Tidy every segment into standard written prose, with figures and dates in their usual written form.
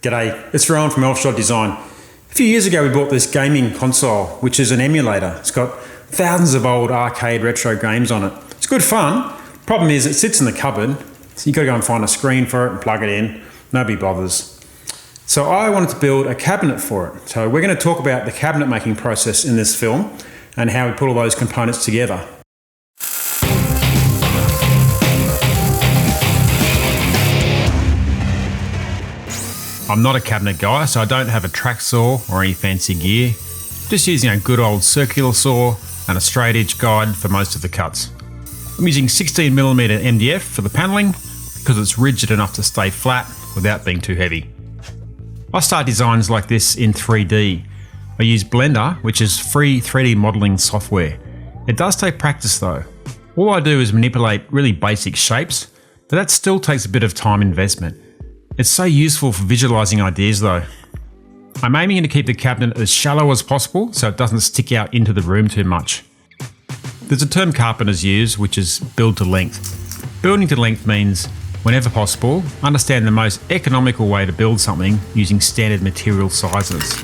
G'day, it's Rowan from Offshore Design. A few years ago we bought this gaming console, which is an emulator. It's got thousands of old arcade retro games on it. It's good fun. Problem is it sits in the cupboard, so you've got to go and find a screen for it and plug it in. Nobody bothers. So I wanted to build a cabinet for it. So we're going to talk about the cabinet making process in this film and how we put all those components together. I'm not a cabinet guy, so I don't have a track saw or any fancy gear. Just using a good old circular saw and a straight edge guide for most of the cuts. I'm using 16mm MDF for the panelling because it's rigid enough to stay flat without being too heavy. I start designs like this in 3D. I use Blender, which is free 3D modelling software. It does take practice though. All I do is manipulate really basic shapes, but that still takes a bit of time investment. It's so useful for visualising ideas though. I'm aiming to keep the cabinet as shallow as possible so it doesn't stick out into the room too much. There's a term carpenters use, which is build to length. Building to length means, whenever possible, understand the most economical way to build something using standard material sizes.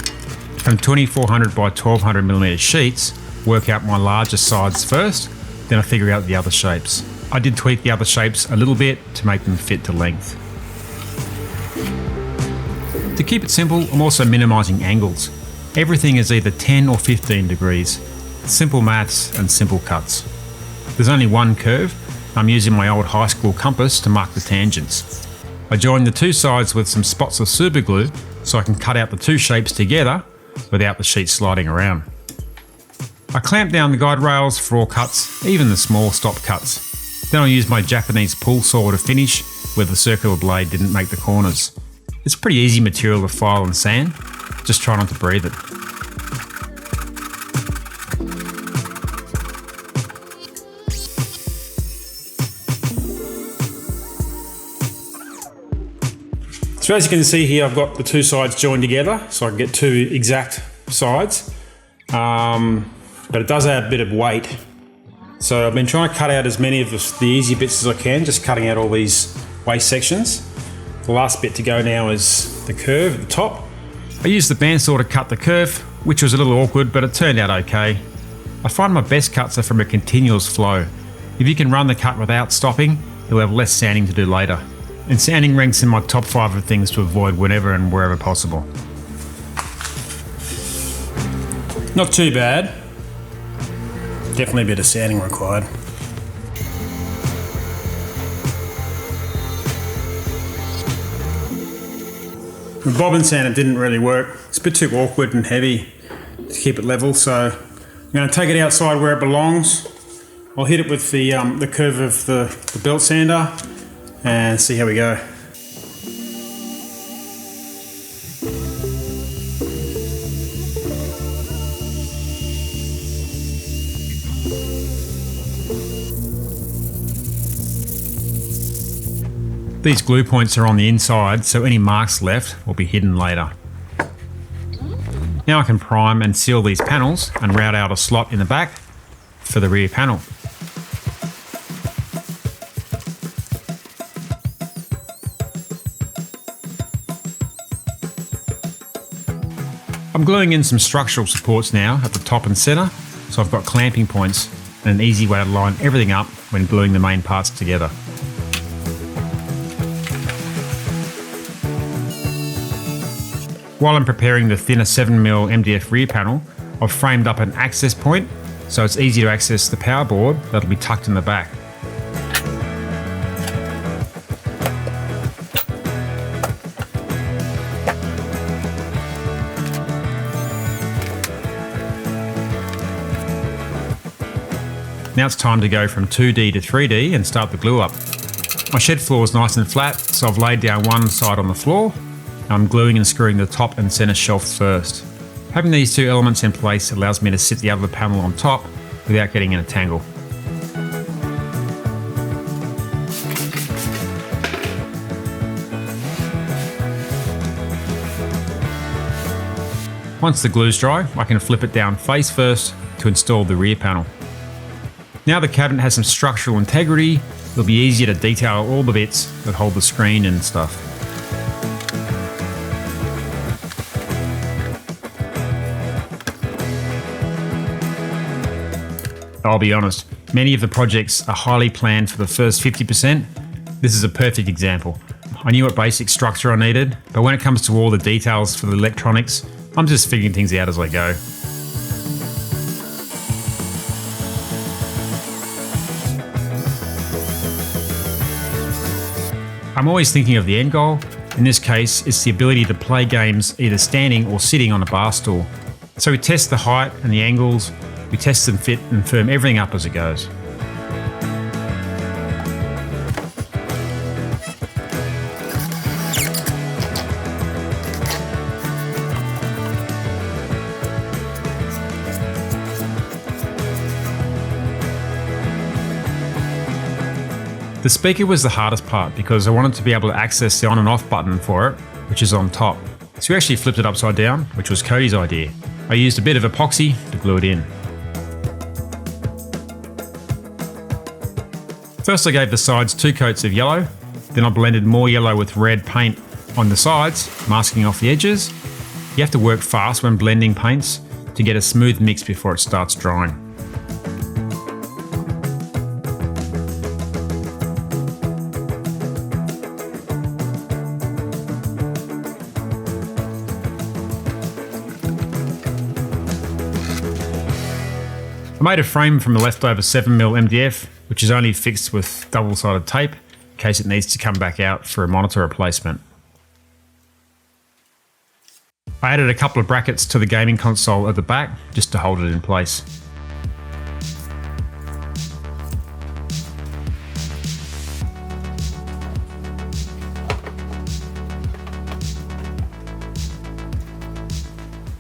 From 2400 by 1200mm sheets, work out my largest sides first, then I figure out the other shapes. I did tweak the other shapes a little bit to make them fit to length. To keep it simple, I'm also minimising angles. Everything is either 10 or 15 degrees. Simple maths and simple cuts. There's only one curve. I'm using my old high school compass to mark the tangents. I join the two sides with some spots of super glue so I can cut out the two shapes together without the sheet sliding around. I clamp down the guide rails for all cuts, even the small stop cuts. Then I'll use my Japanese pull saw to finish where the circular blade didn't make the corners. It's pretty easy material to file and sand, just try not to breathe it. So as you can see here, I've got the two sides joined together so I can get two exact sides, but it does add a bit of weight. So I've been trying to cut out as many of the easy bits as I can, just cutting out all these waste sections. The last bit to go now is the curve at the top. I used the bandsaw to cut the curve, which was a little awkward, but it turned out okay. I find my best cuts are from a continuous flow. If you can run the cut without stopping, you'll have less sanding to do later. And sanding ranks in my top 5 of things to avoid whenever and wherever possible. Not too bad. Definitely a bit of sanding required. With bobbin sand it didn't really work. It's a bit too awkward and heavy to keep it level, so I'm going to take it outside where it belongs. I'll hit it with the curve of the belt sander and see how we go. These glue points are on the inside, so any marks left will be hidden later. Now I can prime and seal these panels and route out a slot in the back for the rear panel. I'm gluing in some structural supports now at the top and centre, so I've got clamping points and an easy way to line everything up when gluing the main parts together. While I'm preparing the thinner 7mm MDF rear panel, I've framed up an access point so it's easy to access the power board that'll be tucked in the back. Now it's time to go from 2D to 3D and start the glue up. My shed floor is nice and flat, so I've laid down one side on the floor. I'm gluing and screwing the top and centre shelf first. Having these two elements in place allows me to sit the other panel on top without getting in a tangle. Once the glue's dry, I can flip it down face first to install the rear panel. Now the cabinet has some structural integrity, it'll be easier to detail all the bits that hold the screen and stuff. I'll be honest, many of the projects are highly planned for the first 50%. This is a perfect example. I knew what basic structure I needed, but when it comes to all the details for the electronics, I'm just figuring things out as I go. I'm always thinking of the end goal. In this case, it's the ability to play games either standing or sitting on a bar stool. So we test the height and the angles, we test and fit and firm everything up as it goes. The speaker was the hardest part because I wanted to be able to access the on and off button for it, which is on top. So we actually flipped it upside down, which was Cody's idea. I used a bit of epoxy to glue it in. First I gave the sides 2 coats of yellow, then I blended more yellow with red paint on the sides, masking off the edges. You have to work fast when blending paints to get a smooth mix before it starts drying. I made a frame from the leftover 7mm MDF, which is only fixed with double-sided tape in case it needs to come back out for a monitor replacement. I added a couple of brackets to the gaming console at the back just to hold it in place.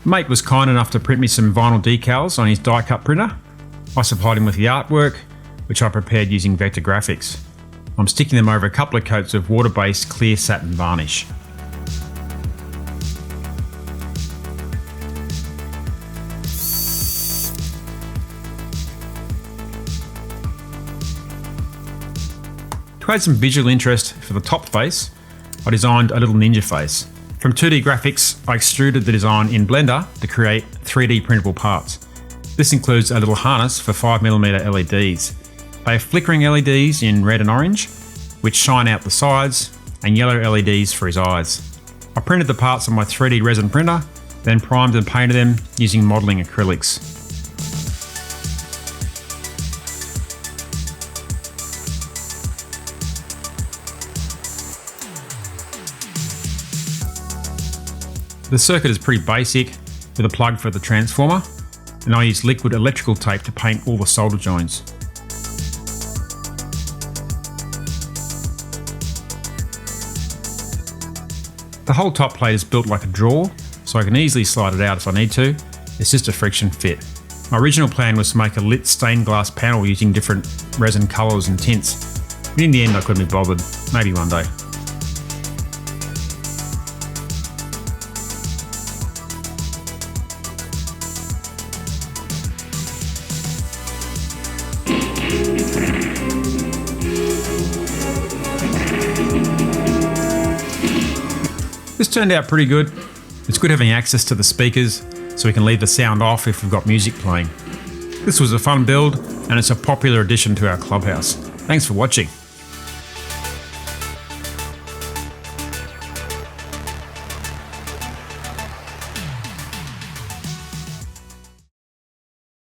Mate was kind enough to print me some vinyl decals on his die-cut printer. I supplied him with the artwork, which I prepared using vector graphics. I'm sticking them over a couple of coats of water-based clear satin varnish. To add some visual interest for the top face, I designed a little ninja face. From 2D graphics, I extruded the design in Blender to create 3D printable parts. This includes a little harness for 5mm LEDs. They have flickering LEDs in red and orange, which shine out the sides, and yellow LEDs for his eyes. I printed the parts on my 3D resin printer, then primed and painted them using modelling acrylics. The circuit is pretty basic, with a plug for the transformer, and I use liquid electrical tape to paint all the solder joints. The whole top plate is built like a drawer, so I can easily slide it out if I need to. It's just a friction fit. My original plan was to make a lit stained glass panel using different resin colours and tints, but in the end I couldn't be bothered. Maybe one day. This turned out pretty good. It's good having access to the speakers so we can leave the sound off if we've got music playing. This was a fun build and it's a popular addition to our clubhouse. Thanks for watching.